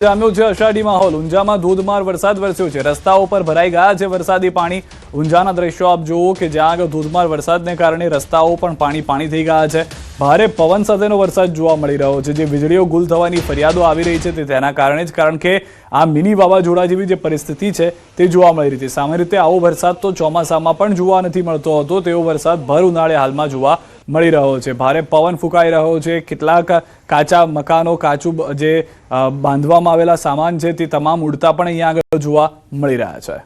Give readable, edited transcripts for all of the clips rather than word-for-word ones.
જામ્યો છે અષાઢી માહોલ। ઊંઝામાં ધોધમાર વરસાદ વરસ્યો છે। રસ્તાઓ પર ભરાઈ ગયા છે વરસાદી પાણી। ઊંઝાના દ્રશ્યો આપ જુઓ કે જ્યાં આગળ ધોધમાર વરસાદને કારણે રસ્તાઓ પણ પાણી થઈ ગયા છે। ભારે પવન સાથેનો વરસાદ જોવા મળી રહ્યો છે। જે વીજળીઓ ગુલ થવાની ફરિયાદો આવી રહી છે તે તેના કારણે જ, કારણ કે આ મિની વાવાઝોડા જેવી જે પરિસ્થિતિ છે તે જોવા મળી રહી છે। સામાન્ય રીતે આવો વરસાદ તો ચોમાસામાં પણ જોવા નથી મળતો હતો, તેવો વરસાદ ભર ઉનાળે હાલમાં જોવા મળી રહ્યો છે। ભારે પવન ફૂંકાઈ રહ્યો છે। કેટલાક કાચા મકાનો, કાચું જે બાંધવામાં આવેલા સામાન છે તે તમામ ઉડતા પણ અહીંયા આગળ જોવા મળી રહ્યા છે।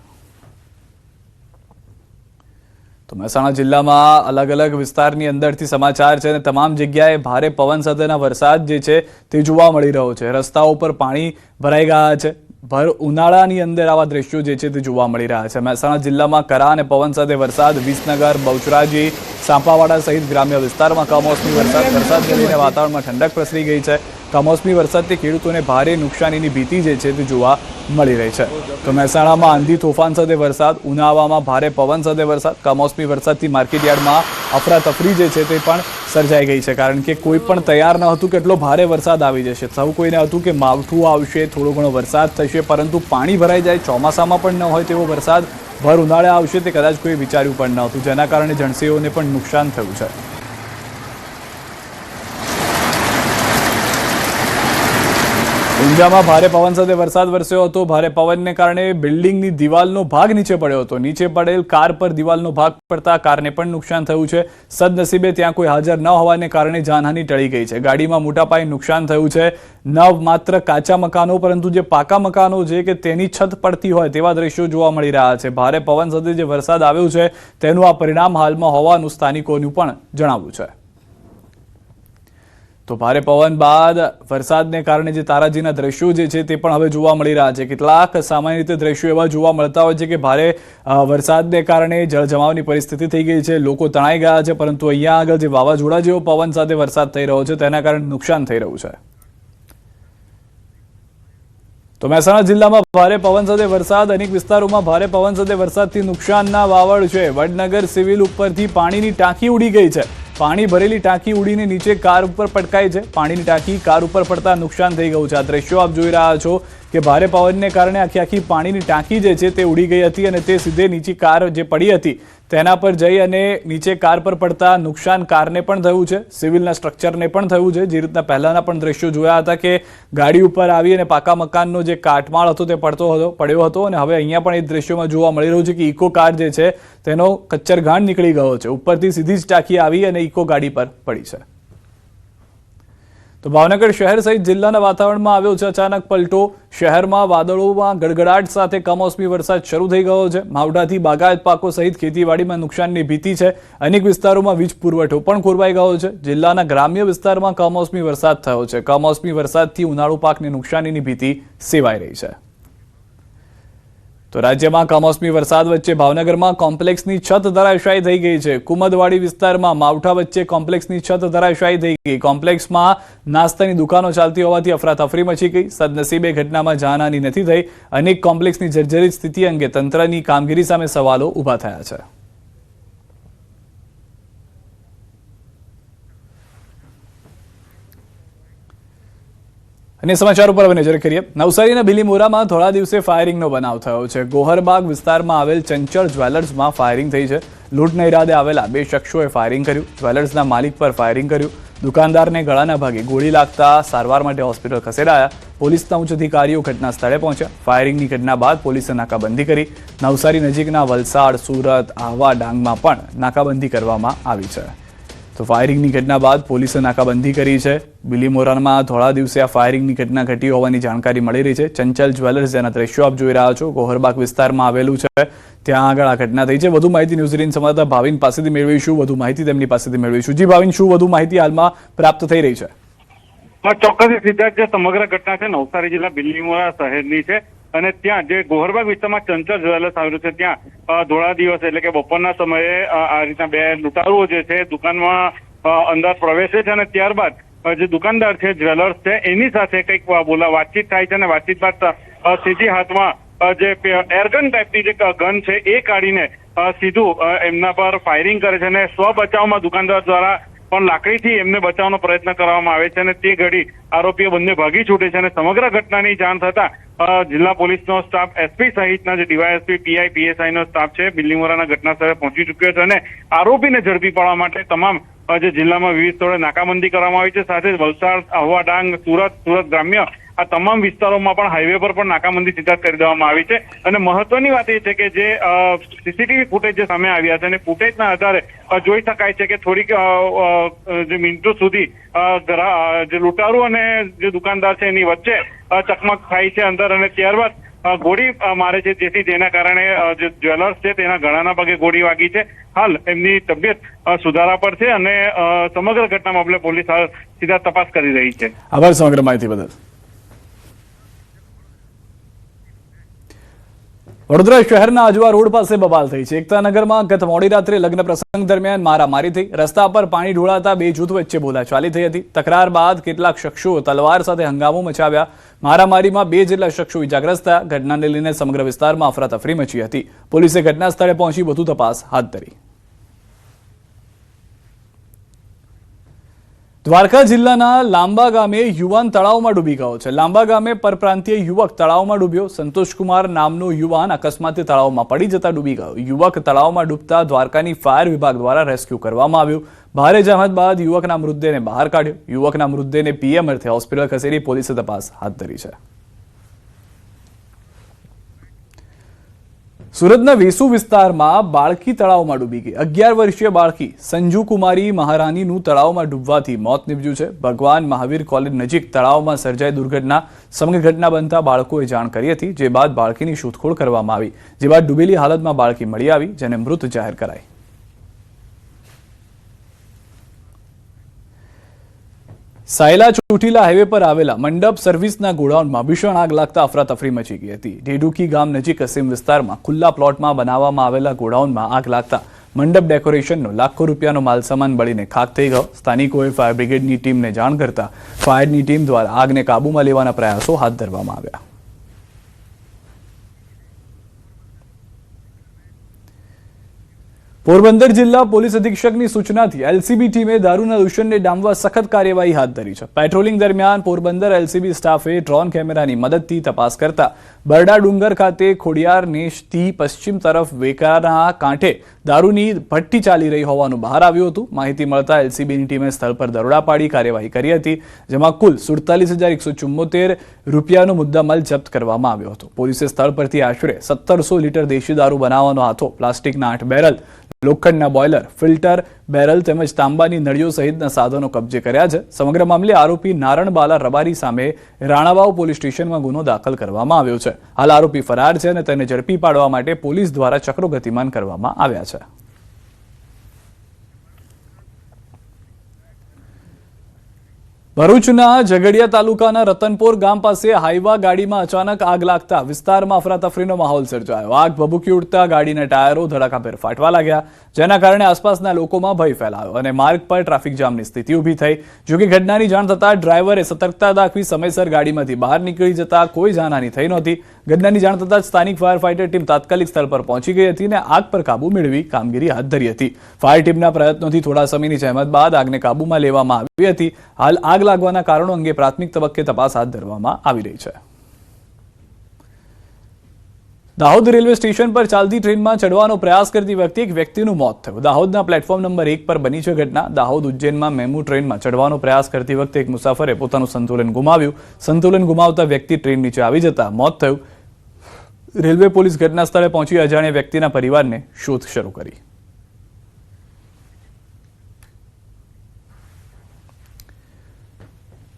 તો મહેસાણા જિલ્લામાં અલગ અલગ વિસ્તારની અંદરથી સમાચાર છે અને તમામ જગ્યાએ ભારે પવન સાથેના વરસાદ જે છે તે જોવા મળી રહ્યો છે। રસ્તાઓ પર પાણી ભરાઈ ગયા છે। ભર ઉનાળાની અંદર આવા દ્રશ્યો જે છે તે જોવા મળી રહ્યા છે। મહેસાણા જિલ્લામાં કરા અને પવન સાથે વરસાદ। વિસનગર, બહુચરાજી, સાંપાવાડા સહિત ગ્રામ્ય વિસ્તારમાં કમોસમી વરસાદને લઈને વાતાવરણમાં ઠંડક પ્રસરી ગઈ છે। કમોસમી વરસાદથી ખેડૂતોને ભારે નુકસાનીની ભીતિ જે છે તે જોવા મળી રહી છે। તો મહેસાણામાં આંધી તોફાન સાથે વરસાદ, ઉનાવામાં ભારે પવન સાથે વરસાદ। કમોસમી વરસાદથી માર્કેટયાર્ડમાં અફરાતફરી જે છે તે પણ સર્જાઈ ગઈ છે, કારણ કે કોઈ પણ તૈયાર ન હતું કે એટલો ભારે વરસાદ આવી જશે। સૌ કોઈને હતું કે માવઠું આવશે, થોડો ઘણો વરસાદ થશે, પરંતુ પાણી ભરાઈ જાય, ચોમાસામાં પણ ન હોય તેવો વરસાદ ભર ઉનાળે આવશે તે કદાચ કોઈ વિચાર્યું પણ ન હતું, જેના કારણે જણસીઓને પણ નુકસાન થયું છે। ઊંઝામાં ભારે પવન સાથે વરસાદ વરસ્યો હતો। ભારે પવનને કારણે બિલ્ડિંગની દિવાલનો ભાગ નીચે પડ્યો હતો। નીચે પડેલ કાર પર દિવાલનો ભાગ પડતા કારને પણ નુકસાન થયું છે। સદનસીબે ત્યાં કોઈ હાજર ન હોવાને કારણે જાનહાનિ ટળી ગઈ છે। ગાડીમાં મોટા પાયે નુકસાન થયું છે। ન માત્ર કાચા મકાનો પરંતુ જે પાકા મકાનો છે કે તેની છત પડતી હોય તેવા દ્રશ્યો જોવા મળી રહ્યા છે। ભારે પવન સાથે જે વરસાદ આવ્યો છે તેનું આ પરિણામ હાલમાં હોવાનું સ્થાનિકોનું પણ જણાવ્યું છે। તો ભારે પવન બાદ વરસાદને કારણે જે તારાજીના દ્રશ્યો જે છે તે પણ હવે જોવા મળી રહ્યા છે। કેટલાક સામાન્ય રીતે દ્રશ્યો એવા જોવા મળતા હોય છે કે ભારે વરસાદને કારણે જળજમાવની પરિસ્થિતિ થઈ ગઈ છે, લોકો તણાઈ ગયા છે, પરંતુ અહીંયા આગળ જે વાવાઝોડા જેવો પવન સાથે વરસાદ થઈ રહ્યો છે તેના કારણે નુકસાન થઈ રહ્યું છે। તો મહેસાણા જિલ્લામાં ભારે પવન સાથે વરસાદ। અનેક વિસ્તારોમાં ભારે પવન સાથે વરસાદથી નુકસાનના વાવડ છે। વડનગર સિવિલ ઉપરથી પાણીની ટાંકી ઉડી ગઈ છે। પાણી ભરેલી ટાંકી ઉડીને નીચે કાર ઉપર પટકાઈ છે। પાણીની ટાંકી કાર ઉપર પડતા નુકસાન થઈ ગયું છે। આ દ્રશ્યો આપ જોઈ રહ્યા છો કે ભારે પવનને કારણે આખી પાણીની ટાંકી જે છે તે ઉડી ગઈ હતી અને તે સીધે નીચે કાર જે પડી હતી તેના પર જઈ અને નીચે કાર પર પડતા નુકસાન કારને પણ થયું છે, સિવિલના સ્ટ્રક્ચરને પણ થયું છે। જે રીતના પહેલાના પણ દ્રશ્યો જોયા હતા કે ગાડી ઉપર આવી અને પાકા મકાનનો જે કાટમાળ હતો તે પડ્યો હતો અને હવે અહીંયા પણ એ દ્રશ્યોમાં જોવા મળી રહ્યું છે કે ઇકો કાર જે છે તેનો કચ્ચરઘાણ નીકળી ગયો છે। ઉપરથી સીધી જ ટાંકી આવી અને ઇકો ગાડી પર પડી છે। તો ભાવનગર શહેર સહિત જિલ્લાના વાતાવરણમાં આવ્યો છે અચાનક પલટો। શહેરમાં વાદળોમાં ગડગડાટ સાથે કમોસમી વરસાદ શરૂ થઈ ગયો છે। માવઠાથી બાગાયત પાકો સહિત ખેતીવાડીમાં નુકસાનની ભીતિ છે। અનેક વિસ્તારોમાં વીજ પુરવઠો પણ ખોરવાઈ ગયો છે। જિલ્લાના ગ્રામ્ય વિસ્તારમાં કમોસમી વરસાદ થયો છે। કમોસમી વરસાદથી ઉનાળુ પાકને નુકસાનીની ભીતિ સેવાઈ રહી છે। તો રાજ્યમાં કમોસમી વરસાદ વચ્ચે ભાવનગરમાં કોમ્પ્લેક્સની છત ધરાશાયી થઈ ગઈ છે। કુમદવાડી વિસ્તારમાં માવઠા વચ્ચે કોમ્પ્લેક્સની છત ધરાશાયી થઈ ગઈ। કોમ્પ્લેક્સમાં નાસ્તાની દુકાનો ચાલતી હોવાથી અફરાતફરી મચી ગઈ। સદનસીબે ઘટનામાં જાનહાનિ નથી થઈ। અનેક કોમ્પ્લેક્સની જર્જરિત સ્થિતિ અંગે તંત્રની કામગીરી સામે સવાલો ઉભા થયા છે। અને સમાચાર ઉપર હવે નજર કરીએ। નવસારીના બિલીમોરામાં થોડા દિવસે ફાયરિંગનો બનાવ થયો છે। ગોહરબાગ વિસ્તારમાં આવેલ ચંચળ જ્વેલર્સમાં ફાયરિંગ થઈ છે। લૂંટના ઈરાદે આવેલા બે શખ્સોએ ફાયરિંગ કર્યું। જ્વેલર્સના માલિક પર ફાયરિંગ કર્યું। દુકાનદારને ગળાના ભાગે ગોળી લાગતા સારવાર માટે હોસ્પિટલ ખસેડાયા। પોલીસના ઉચ્ચ અધિકારીઓ ઘટના સ્થળે પહોંચ્યા। ફાયરિંગની ઘટના બાદ પોલીસે નાકાબંધી કરી। નવસારી નજીકના વલસાડ, સુરત, આહવા, ડાંગમાં પણ નાકાબંધી કરવામાં આવી છે। તો ફાયરિંગની ઘટના બાદ પોલીસે નાકાબંધી કરી છે। બિલીમોરામાં થોડા દિવસે આ ફાયરિંગની ઘટના ઘટી હોવાની જાણકારી મળી રહી છે। ચંચલ જ્વેલર્સ જેના દ્રશ્યો આપ જોઈ રહ્યા છો, ગોહરબાગ વિસ્તારમાં આવેલું છે, ત્યાં આગળ આ ઘટના થઈ છે। વધુ માહિતી ન્યૂઝ18 સંવાદદાતા ભાવિન પાસેથી મેળવીશું। વધુ માહિતી તેમની પાસેથી મેળવીશું। જી ભાવિન, શું વધુ માહિતી હાલમાં પ્રાપ્ત થઈ રહી છે? ચોક્કસ સિદ્ધાર્થ, જે સમગ્ર ઘટના છે નવસારી જિલ્લા બિલીમોરા શહેરની છે અને ત્યાં જે ગોહરબાગ વિસ્તારમાં ચંચળ જ્વેલર્સ આવેલું છે ત્યાં ધોળા દિવસ એટલે કે બપોરના સમયે આ રીતના બે લૂંટારુઓ જે છે દુકાનમાં અંદર પ્રવેશે છે અને ત્યારબાદ જે દુકાનદાર છે, જ્વેલર્સ છે, એની સાથે કંઈક વાતચીત થાય છે અને વાતચીત બાદ સીધી હાથમાં જે એરગન ટાઈપની જે ગન છે એ કાઢીને સીધું એમના પર ફાયરિંગ કરે છે અને સ્વ બચાવમાં દુકાનદાર દ્વારા પણ લાકડીથી એમને બચાવવાનો પ્રયત્ન કરવામાં આવે છે અને તે ઘડી આરોપીઓ બંને ભાગી છૂટે છે અને સમગ્ર ઘટનાની જાણ થતા જિલ્લા પોલીસનો સ્ટાફ, એસપી સહિતના જે ડીવાયએસપી, પીઆઈ, પીએસઆઈનો સ્ટાફ છે બિલ્લીમોરાના ઘટના સ્થળે પહોંચી ચૂક્યો છે અને આરોપીને ઝડપી પાડવા માટે તમામ જે જિલ્લામાં વિવિધ સ્થળે નાકાબંધી કરવામાં આવી છે. સાથે જ વલસાડ, આહવા, ડાંગ, સુરત ગ્રામ્ય આ તમામ વિસ્તારોમાં પણ હાઈવે પર પણ નાકાબંધી સીધા કરી દેવામાં આવી છે. અને મહત્વની વાત એ છે કે જે સીસીટીવી ફૂટેજ જે સામે આવ્યા છે અને ફૂટેજના આધારે જોઈ શકાય છે કે થોડીક જે મિનિટો સુધી જે લૂંટારૂ અને જે દુકાનદાર છે એની વચ્ચે ચકમક થાય છે અંદર અને ત્યારબાદ ગોળી મારે છે, જેથી જેના કારણે જે જ્વેલર્સ છે તેના ગળાના ભાગે ગોળી વાગી છે. હાલ એમની તબિયત સુધારા પર છે અને સમગ્ર ઘટના મામલે પોલીસ હાલ સીધા તપાસ કરી રહી છે. આભાર સમગ્ર માહિતી બદલ. વડોદરા શહેરના અજવા રોડ પાસે બબાલ થઈ છે. એકતાનગરમાં ગત મોડી રાત્રે લગ્ન પ્રસંગ દરમિયાન મારામારી થઈ. રસ્તા પર પાણી ઢોળાતા બે જૂથ વચ્ચે બોલાચાલી થઈ હતી. તકરાર બાદ કેટલાક શખ્સો તલવાર સાથે હંગામો મચાવ્યા. મારામારીમાં 2 જેટલા શખ્સો ઇજાગ્રસ્ત થયા. ઘટનાને લઈને સમગ્ર વિસ્તારમાં અફરાતફરી મચી હતી. પોલીસે ઘટના સ્થળે પહોંચી વધુ તપાસ હાથ ધરી. દ્વારકા જિલ્લાના લાંબા ગામે યુવાન તળાવમાં ડૂબી ગયો છે. લાંબા ગામે પરપ્રાંતીય યુવક તળાવમાં ડૂબ્યો. સંતોષકુમાર નામનો યુવાન અકસ્માતે તળાવમાં પડી જતા ડૂબી ગયો. યુવક તળાવમાં ડૂબતા દ્વારકાની ફાયર વિભાગ દ્વારા રેસ્ક્યુ કરવામાં આવ્યું. ભારે જહેમત બાદ યુવકના મૃતદેહને બહાર કાઢ્યો. યુવકના મૃતદેહને પીએમ અર્થે હોસ્પિટલ ખસેડી પોલીસે તપાસ હાથ ધરી છે. સુરતના વેસુ વિસ્તારમાં બાળકી તળાવમાં ડૂબી ગઈ. 11 વર્ષીય બાળકી સંજુ કુમારી મહારાનીનું તળાવમાં ડૂબવાથી મોત નીપજ્યું છે. ભગવાન મહાવીર કોલેજ નજીક તળાવમાં સર્જાઈ દુર્ઘટના. સમગ્ર ઘટના બનતા બાળકોએ જાણ કરી હતી, જે બાદ બાળકીની શોધખોળ કરવામાં આવી. જે બાદ ડૂબેલી હાલતમાં બાળકી મળી આવી, જેને મૃત જાહેર કરાઈ. સાયલા ચોટીલા હાઈવે પર આવેલા મંડપ સર્વિસના ગોડાઉનમાં ભીષણ આગ લાગતા અફરાતફરી મચી ગઈ હતી. ઢેડુકી ગામ નજીક અસીમ વિસ્તારમાં ખુલ્લા પ્લોટમાં બનાવવામાં આવેલા ગોડાઉનમાં આગ લાગતા મંડપ ડેકોરેશનનો લાખો રૂપિયાનો માલસામાન બળીને ખાખ થઈ ગયો. સ્થાનિકોએ ફાયર બ્રિગેડની ટીમને જાણ કરતા ફાયરની ટીમ દ્વારા આગને કાબૂમાં લેવાના પ્રયાસો હાથ ધરવામાં આવ્યા. પોરબંદર જિલ્લા પોલીસ અધિક્ષકની સૂચનાથી એલસીબી ટીમે દારૂના દૂષણને ડામવા સખત કાર્યવાહી હાથ ધરી છે. પેટ્રોલિંગ દરમિયાન પોરબંદર એલસીબી સ્ટાફે ડ્રોન કેમેરાની મદદથી તપાસ કરતા બરડા ડુંગર ખાતે ખોડિયાર નેશથી પશ્ચિમ તરફ વેકાના કાંઠે દારૂની ભઠ્ઠી ચાલી રહી હોવાનું બહાર આવ્યું હતું. માહિતી મળતા એલસીબીની ટીમે સ્થળ પર દરોડા પાડી કાર્યવાહી કરી હતી, જેમાં કુલ 47,174 રૂપિયાનો મુદ્દામાલ જપ્ત કરવામાં આવ્યો હતો. પોલીસે સ્થળ પરથી આશરે 1700 લીટર દેશી દારૂ બનાવવાનો હાથો, પ્લાસ્ટિકના 8 બેરલ, લોખંડના બોઇલર, ફિલ્ટર, બેરલ તેમજ તાંબાની નળીઓ સહિતના સાધનો કબજે કર્યા છે. સમગ્ર મામલે આરોપી નારણબાલા રબારી સામે રાણાવાવ પોલીસ સ્ટેશનમાં ગુનો દાખલ કરવામાં આવ્યો છે. હાલ આરોપી ફરાર છે અને તેને ઝડપી પાડવા માટે પોલીસ દ્વારા ચક્રો ગતિમાન કરવામાં આવ્યા છે. ભરૂચના ઝઘડિયા તાલુકાના રતનપોર ગામ પાસે હાઈવા ગાડીમાં અચાનક આગ લાગતા વિસ્તારમાં અફરાતફરીનો માહોલ સર્જાયો. આગ ભભૂકી ઉઠતા ગાડીના ટાયરો ધડાકાભેર ફાટવા લાગ્યા, જેના કારણે આસપાસના લોકોમાં ભય ફેલાયો અને માર્ગ પર ટ્રાફિક જામની સ્થિતિ ઊભી થઈ. જોકે ઘટનાની જાણ થતાં ડ્રાઈવરે સતર્કતા દાખવી સમયસર ગાડીમાંથી બહાર નીકળી જતા કોઈ જાનહાની થઈ નહોતી. ઘટનાની જાણ થતાં જ સ્થાનિક ફાયર ફાઈટર ટીમ તાત્કાલિક સ્થળ પર પહોંચી ગઈ હતી અને આગ પર કાબુ મેળવી કામગીરી હાથ ધરી હતી. ફાયર ટીમના પ્રયત્નોથી થોડા સમયની જહેમત બાદ આગને કાબૂમાં લેવામાં આવી હતી. હાલ આગ લાગવાના કારણો અંગે પ્રાથમિક તબક્કે તપાસ હાથ ધરવામાં આવી રહી છે. દાહોદ રેલવે સ્ટેશન પર ચાલતી ટ્રેનમાં ચડવાનો પ્રયાસ કરતી એક વ્યક્તિનું મોત થયું. દાહોદના પ્લેટફોર્મ નંબર 1 પર બની છે ઘટના. દાહોદ ઉજ્જૈનમાં મેમુ ટ્રેનમાં ચડવાનો પ્રયાસ કરતી વખતે એક મુસાફરે પોતાનું સંતુલન ગુમાવ્યું. સંતુલન ગુમાવતા વ્યક્તિ ટ્રેન નીચે આવી જતા મોત થયું. રેલવે પોલીસ ઘટના સ્થળે પહોંચી અજાણ્યા વ્યક્તિના પરિવારને શોધ શરૂ કરી.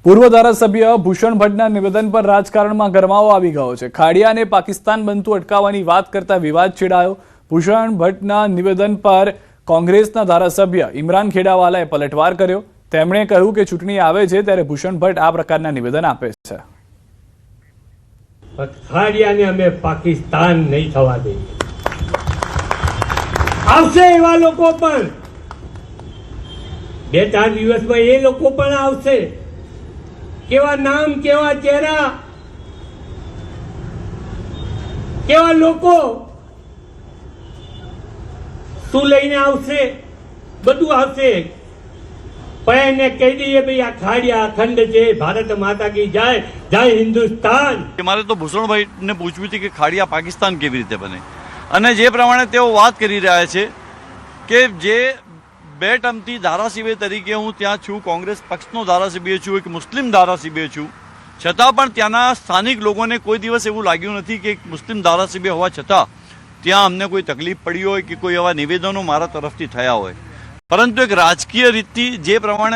પૂર્વ ધારાસભ્ય ભૂષણ ભટ્ટના નિવેદન પર રાજકારણમાં ગરમાવો આવી ગયો છે. ખાડિયાને પાકિસ્તાન બનતું અટકાવવાની વાત કરતા વિવાદ છેડાયો. ભૂષણ ભટ્ટના નિવેદન પર કોંગ્રેસના ધારાસભ્ય ઇમરાન ખેડાવાલાએ પલટવાર કર્યો. તેમણે કહ્યું કે ચૂંટણી આવે છે ત્યારે ભૂષણ ભટ્ટ આ પ્રકારના નિવેદન આપે છે. ખાડિયાને અમે પાકિસ્તાન નહીં થવા દઈએ. આવશે એવા લોકો પણ 2-4 દિવસમાં એ લોકો પણ આવશે. કેવા નામ, કેવા ચહેરા, કેવા લોકો, શું લઈને આવશે, બધું આવશે. પણ એને કહી દઈએ ભાઈ આ ખાડિયા અખંડ છે, ભારત માતા કી જય, જય હિન્દુસ્તાન. મારે તો ભૂષણભાઈને પૂછવું હતી કે ખાડિયા પાકિસ્તાન કેવી રીતે બને, અને જે પ્રમાણે તેઓ વાત કરી રહ્યા છે કે જે 2 ટર્મથી ધારાસભ્ય તરીકે હું ત્યાં છું, કોંગ્રેસ પક્ષનો ધારાસભ્ય છું, એક મુસ્લિમ ધારાસભ્ય છું, છતાં પણ ત્યાંના સ્થાનિક લોકોને કોઈ દિવસ એવું લાગ્યું નથી કે એક મુસ્લિમ ધારાસભ્ય હોવા છતાં ત્યાં અમને કોઈ તકલીફ પડી હોય કે કોઈ એવા નિવેદનો મારા તરફથી થયા હોય. પરંતુ એક રાજકીય રીતથી જે પ્રમાણે